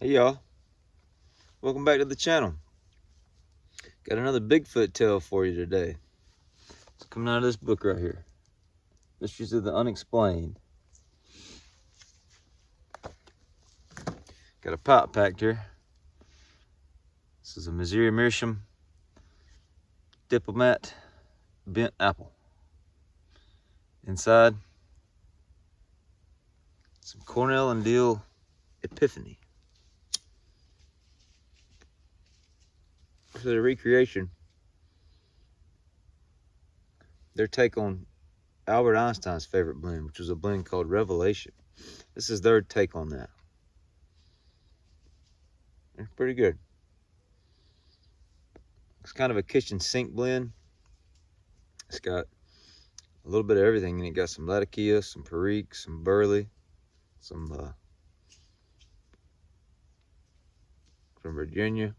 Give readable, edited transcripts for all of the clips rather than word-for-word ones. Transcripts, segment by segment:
Hey y'all, welcome back to the channel. Got another Bigfoot tale for you today. It's coming out of this book right here, Mysteries of the Unexplained. Got a pot packed here. This is a Missouri Meerschaum Diplomat bent apple. Inside, some Cornell Diehl Epiphany. This is a recreation. Their take on Albert Einstein's favorite blend, which was a blend called Revelation. This is their take on that. It's pretty good. It's kind of a kitchen sink blend. It's got a little bit of everything in it. Got some Latakia, some Perique, some Burley, some from Virginia.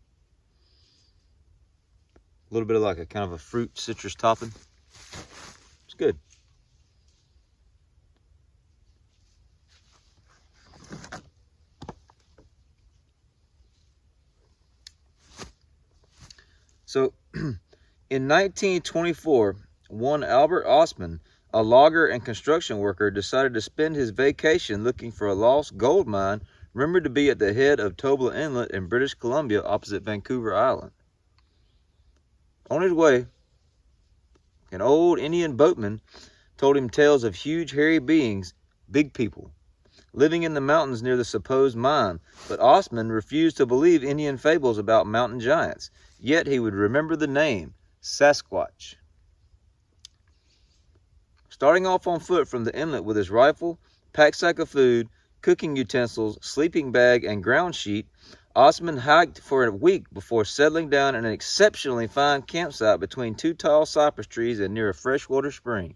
A little bit of like a kind of a fruit citrus topping. It's good. So, in 1924, one Albert Ostman, a logger and construction worker, decided to spend his vacation looking for a lost gold mine rumored to be at the head of Tobler Inlet in British Columbia opposite Vancouver Island. On his way, an old Indian boatman told him tales of huge hairy beings, big people, living in the mountains near the supposed mine, but Ostman refused to believe Indian fables about mountain giants, yet he would remember the name, Sasquatch. Starting off on foot from the inlet with his rifle, pack-sack of food, cooking utensils, sleeping bag, and ground sheet, Ostman hiked for a week before settling down in an exceptionally fine campsite between two tall cypress trees and near a freshwater spring.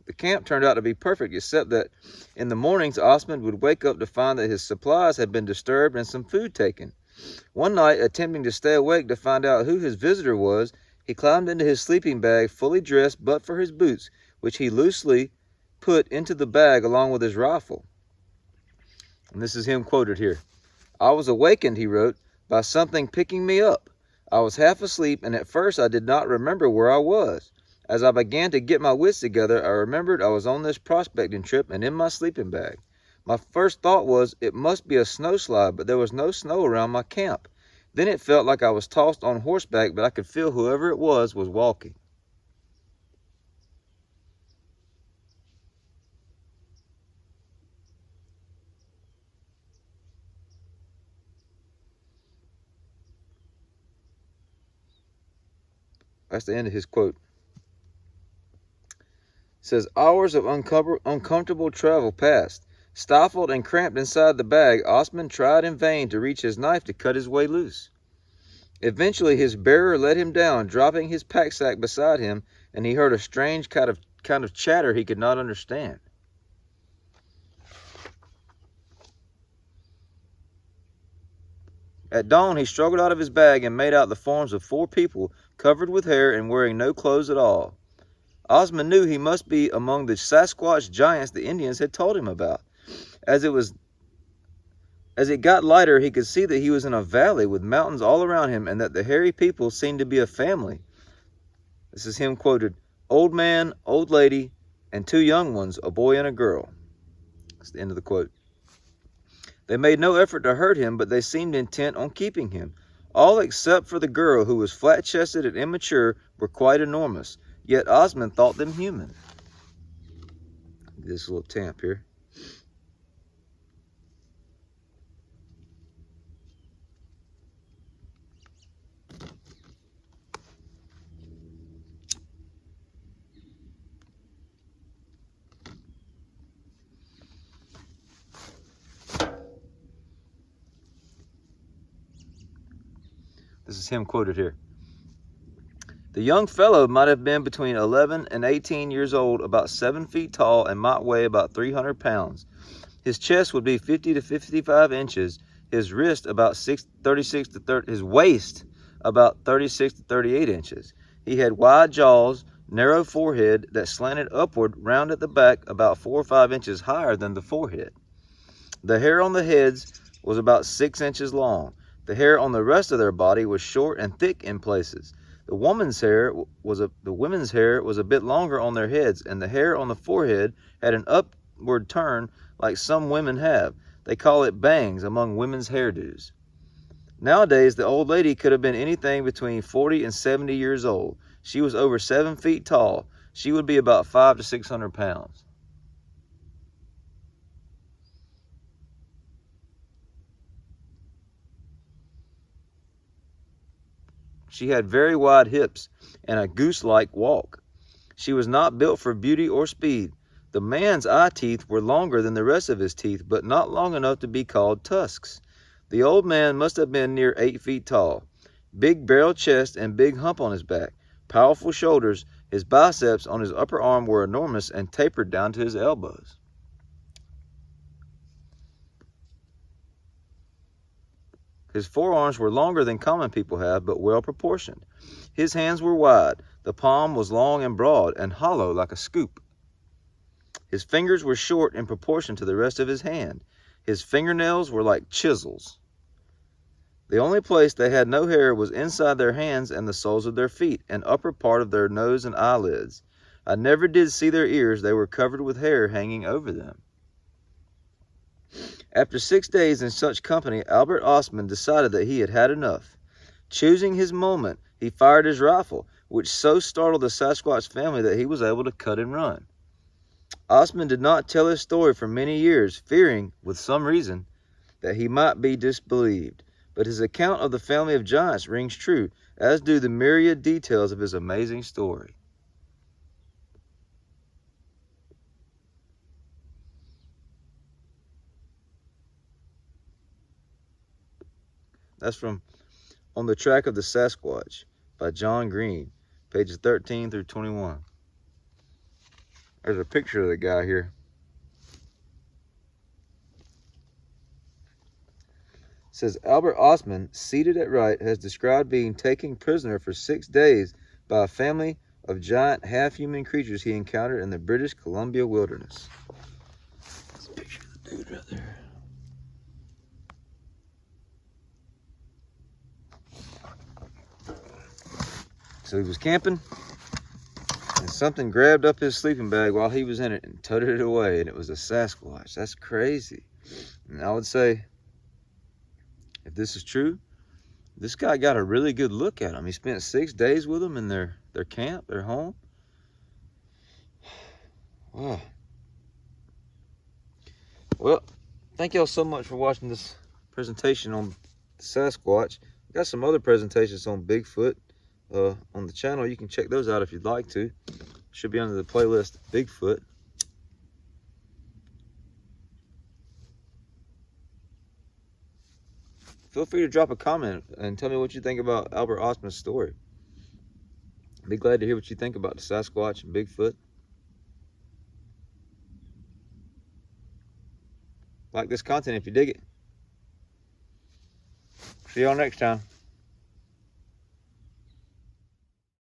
The camp turned out to be perfect, except that in the mornings, Ostman would wake up to find that his supplies had been disturbed and some food taken. One night, attempting to stay awake to find out who his visitor was, he climbed into his sleeping bag, fully dressed but for his boots, which he loosely put into the bag along with his rifle. And this is him quoted here. "I was awakened," he wrote, "by something picking me up. I was half asleep, and at first I did not remember where I was. As I began to get my wits together, I remembered I was on this prospecting trip and in my sleeping bag. My first thought was, it must be a snowslide, but there was no snow around my camp. Then it felt like I was tossed on horseback, but I could feel whoever it was walking." That's the end of his quote. It says, hours of uncomfortable travel passed. Stifled and cramped inside the bag, Ostman tried in vain to reach his knife to cut his way loose. Eventually, his bearer let him down, dropping his pack-sack beside him, and he heard a strange kind of chatter he could not understand. At dawn, he struggled out of his bag and made out the forms of 4 people, covered with hair and wearing no clothes at all. Ostman knew he must be among the Sasquatch giants the Indians had told him about. As it got lighter, he could see that he was in a valley with mountains all around him and that the hairy people seemed to be a family. This is him quoted, "Old man, old lady, and 2 young ones, a boy and a girl." That's the end of the quote. They made no effort to hurt him, but they seemed intent on keeping him. All except for the girl, who was flat-chested and immature, were quite enormous. Yet Ostman thought them human. This little tamp here. This is him quoted here. "The young fellow might have been between 11 and 18 years old, about 7 feet tall, and might weigh about 300 pounds. His chest would be 50 to 55 inches, his wrist about his waist about 36 to 38 inches. He had wide jaws, narrow forehead that slanted upward, round at the back, about 4 or 5 inches higher than the forehead. The hair on the heads was about 6 inches long. The hair on the rest of their body was short and thick in places. The women's hair was a bit longer on their heads, and the hair on the forehead had an upward turn like some women have. They call it bangs among women's hairdos. Nowadays, the old lady could have been anything between 40 and 70 years old. She was over 7 feet tall. She would be about 500 to 600 pounds. She had very wide hips and a goose-like walk. She was not built for beauty or speed. The man's eye teeth were longer than the rest of his teeth, but not long enough to be called tusks. The old man must have been near 8 feet tall. Big barrel chest and big hump on his back. Powerful shoulders. His biceps on his upper arm were enormous and tapered down to his elbows. His forearms were longer than common people have, but well proportioned. His hands were wide. The palm was long and broad and hollow like a scoop. His fingers were short in proportion to the rest of his hand. His fingernails were like chisels. The only place they had no hair was inside their hands and the soles of their feet, and upper part of their nose and eyelids. I never did see their ears. They were covered with hair hanging over them. After 6 days in such company, Albert Ostman decided that he had had enough. Choosing his moment, he fired his rifle, which so startled the Sasquatch family that he was able to cut and run. Ostman did not tell his story for many years, fearing, with some reason, that he might be disbelieved. But his account of the family of giants rings true, as do the myriad details of his amazing story. That's from On the Track of the Sasquatch by John Green, pages 13 through 21. There's a picture of the guy here. It says, Albert Ostman, seated at right, has described being taken prisoner for 6 days by a family of giant half-human creatures he encountered in the British Columbia wilderness. That's a picture of the dude right there. So he was camping, and something grabbed up his sleeping bag while he was in it and toted it away, and it was a Sasquatch. That's crazy. And I would say, if this is true, this guy got a really good look at him. He spent 6 days with them in their camp, their home. Wow. Well, thank y'all so much for watching this presentation on Sasquatch. Got some other presentations on Bigfoot on the channel. You can check those out if you'd like to. Should be under the playlist Bigfoot. Feel free to drop a comment and tell me what you think about Albert Ostman's story. I'd be glad to hear what you think about the Sasquatch and Bigfoot. Like this content if you dig it. See y'all next time.